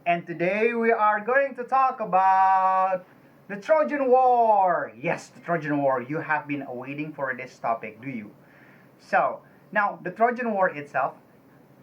And today we are going to talk about the Trojan War. Yes, the Trojan War. You have been waiting for this topic, do you? So, now the Trojan War itself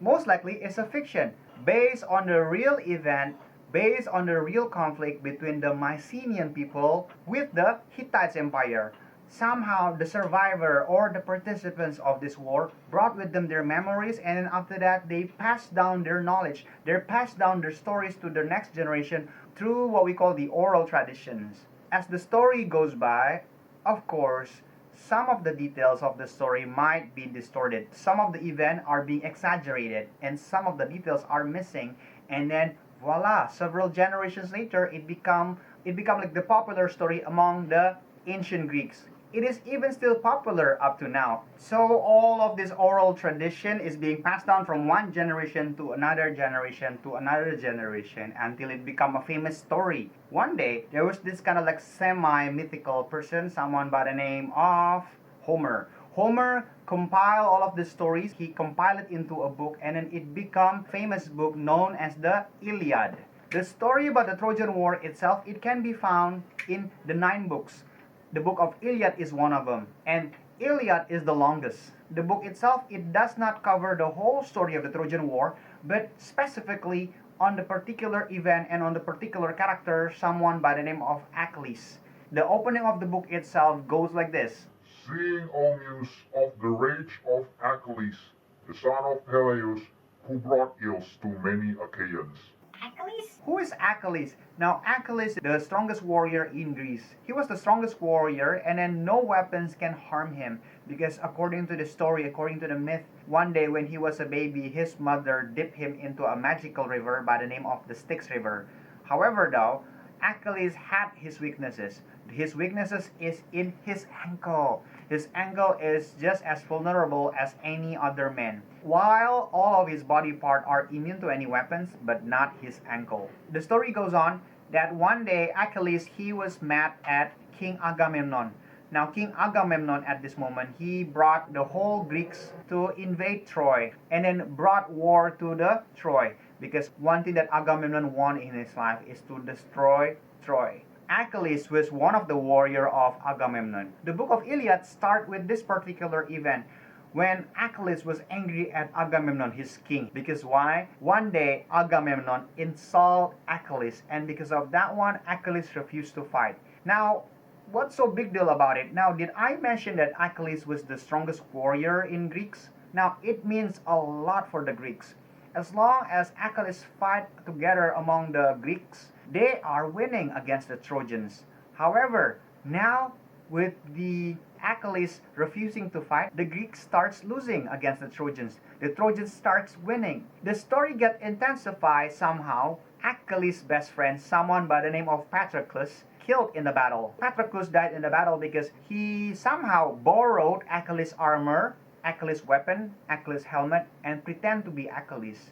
most likely is a fiction based on the real event, based on the real conflict between the Mycenaean people with the Hittite Empire. Somehow, the survivor or the participants of this war brought with them their memories, and then after that, they passed down their knowledge. They passed down their stories to the next generation through what we call the oral traditions. As the story goes by, of course, some of the details of the story might be distorted. Some of the events are being exaggerated, and some of the details are missing. And then, voila! Several generations later, it become like the popular story among the ancient Greeks. It is even still popular up to now. So all of this oral tradition is being passed down from one generation to another generation to another generation until it become a famous story. One day there was this kind of like semi-mythical person, someone by the name of Homer. Homer compiled all of the stories. He compiled it into a book, and then it became a famous book known as the Iliad. The story about the Trojan War itself, it can be found in the 9 books. The book of Iliad is one of them, and Iliad is the longest. The book itself, it does not cover the whole story of the Trojan War, but specifically on the particular event and on the particular character, someone by the name of Achilles. The opening of the book itself goes like this. Seeing, O Muse, of the rage of Achilles, the son of Peleus, who brought ills to many Achaeans. Achilles? Who is Achilles? Now, Achilles, the strongest warrior in Greece. He was the strongest warrior, and then no weapons can harm him. Because according to the story, according to the myth, one day when he was a baby, his mother dipped him into a magical river by the name of the Styx River. However, though, Achilles had his weaknesses. His weaknesses is in his ankle. His ankle is just as vulnerable as any other man. While all of his body parts are immune to any weapons, but not his ankle. The story goes on that one day Achilles, he was mad at King Agamemnon. Now, King Agamemnon at this moment, he brought the whole Greeks to invade Troy and then brought war to the Troy, because one thing that Agamemnon wanted in his life is to destroy Troy. Achilles was one of the warrior of Agamemnon. The book of Iliad starts with this particular event when Achilles was angry at Agamemnon, his king. Because why? One day Agamemnon insulted Achilles, and because of that one, Achilles refused to fight. Now, what's so big deal about it? Now, did I mention that Achilles was the strongest warrior in Greeks? Now, it means a lot for the Greeks. As long as Achilles fight together among the Greeks, they are winning against the Trojans. However, now with the Achilles refusing to fight, the Greeks starts losing against the Trojans. The Trojans starts winning. The story gets intensified somehow. Achilles' best friend, someone by the name of Patroclus, killed in the battle. Patroclus died in the battle because he somehow borrowed Achilles' armor, Achilles' weapon, Achilles' helmet, and pretend to be Achilles.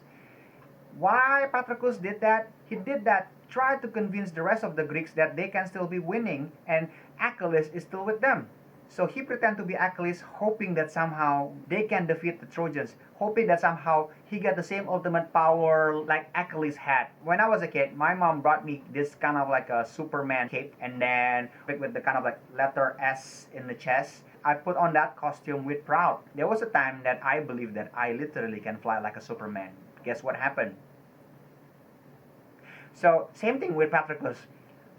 Why Patroclus did that? He did that, tried to convince the rest of the Greeks that they can still be winning and Achilles is still with them. So he pretended to be Achilles, hoping that somehow they can defeat the Trojans, hoping that somehow he got the same ultimate power like Achilles had. When I was a kid, my mom brought me this kind of like a Superman cape, and then with the kind of like letter S in the chest. I put on that costume with proud. There was a time that I believed that I literally can fly like a Superman. Guess what happened? So same thing with Patroclus.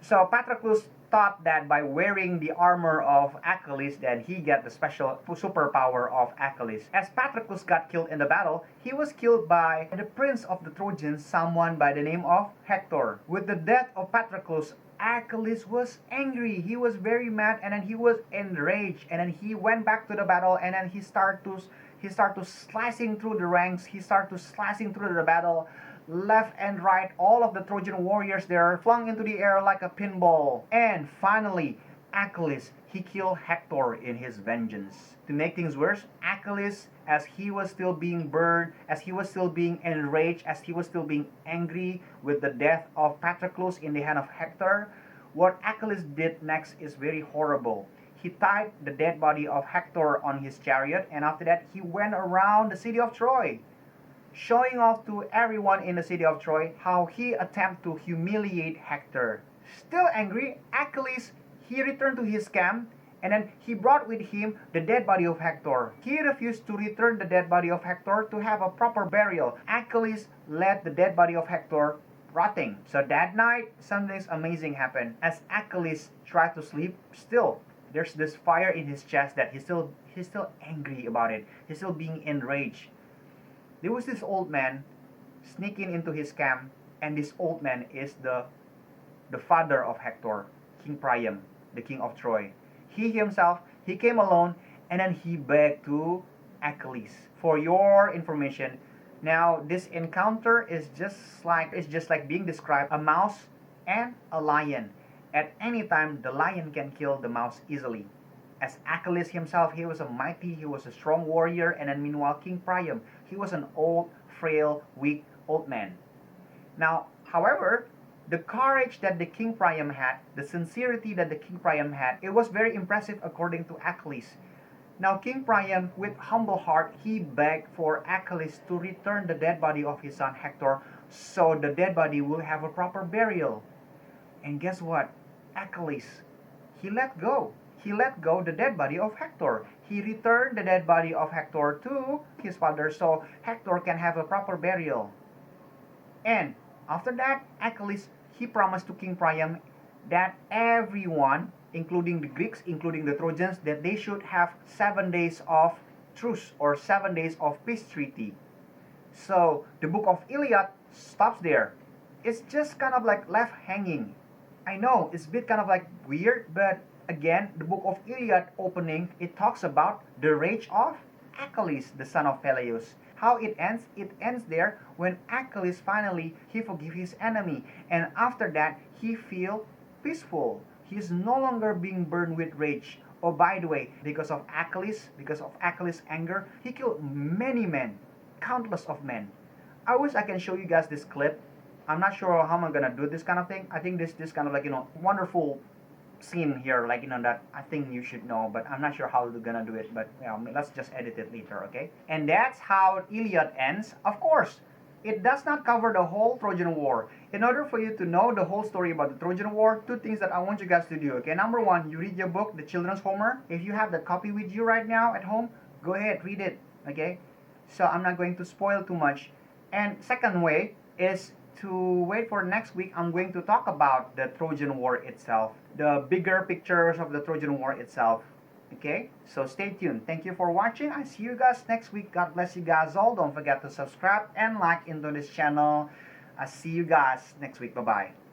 So Patroclus thought that by wearing the armor of Achilles, then he got the special superpower of Achilles. As Patroclus got killed in the battle, he was killed by the prince of the Trojans, someone by the name of Hector. With the death of Patroclus, Achilles was angry. He was very mad, and then he was enraged, and then he went back to the battle, and then he started to slicing through the ranks. He started to slicing through the battle. Left and right, all of the Trojan warriors there flung into the air like a pinball. And finally, Achilles, he killed Hector in his vengeance. To make things worse, Achilles, as he was still being burned, as he was still being enraged, as he was still being angry with the death of Patroclus in the hand of Hector, what Achilles did next is very horrible. He tied the dead body of Hector on his chariot, and after that he went around the city of Troy. showing off to everyone in the city of Troy how he attempted to humiliate Hector. Still angry, Achilles, he returned to his camp and then he brought with him the dead body of Hector. He refused to return the dead body of Hector to have a proper burial. Achilles let the dead body of Hector rotting. So that night, something amazing happened. As Achilles tried to sleep, still there's this fire in his chest that he's still angry about it. He's still being enraged. There was this old man sneaking into his camp, and this old man is the father of Hector, King Priam, the king of Troy. He himself, he came alone, and then he begged to Achilles. For your information, now this encounter is just like being described a mouse and a lion. At any time, the lion can kill the mouse easily. As Achilles himself, he was he was a strong warrior, and then meanwhile King Priam, he was an old, frail, weak old man. Now, however, the courage that the King Priam had, the sincerity that the King Priam had, it was very impressive according to Achilles. Now, King Priam, with humble heart, he begged for Achilles to return the dead body of his son Hector, so the dead body will have a proper burial. And guess what? Achilles, he let go. He let go the dead body of Hector. He returned the dead body of Hector to his father so Hector can have a proper burial. And after that, Achilles, he promised to King Priam that everyone, including the Greeks, including the Trojans, that they should have 7 days of truce or 7 days of peace treaty. So the book of Iliad stops there. It's just kind of like left hanging. I know it's a bit kind of like weird, but again, the book of Iliad opening, it talks about the rage of Achilles, the son of Peleus. How it ends there when Achilles finally, he forgive his enemy. And after that, he feel peaceful. He is no longer being burned with rage. Oh, by the way, because of Achilles' anger, he killed many men, countless of men. I wish I can show you guys this clip. I'm not sure how I'm gonna do this kind of thing. I think this kind of like, wonderful scene here, like, that I think you should know, but I'm not sure how we're gonna do it, but let's just edit it later, okay? And that's how Iliad ends. Of course, it does not cover the whole Trojan War. In order for you to know the whole story about the Trojan War, 2 things that I want you guys to do, okay? Number 1, you read your book, The Children's Homer. If you have the copy with you right now at home, go ahead, read it, okay? So I'm not going to spoil too much. And second way is to wait for next week. I'm going to talk about the Trojan War itself, the bigger pictures of the Trojan War itself. Okay, so stay tuned. Thank you for watching. I see you guys next week. God bless you guys all. Don't forget to subscribe and like into this channel. I see you guys next week. Bye bye.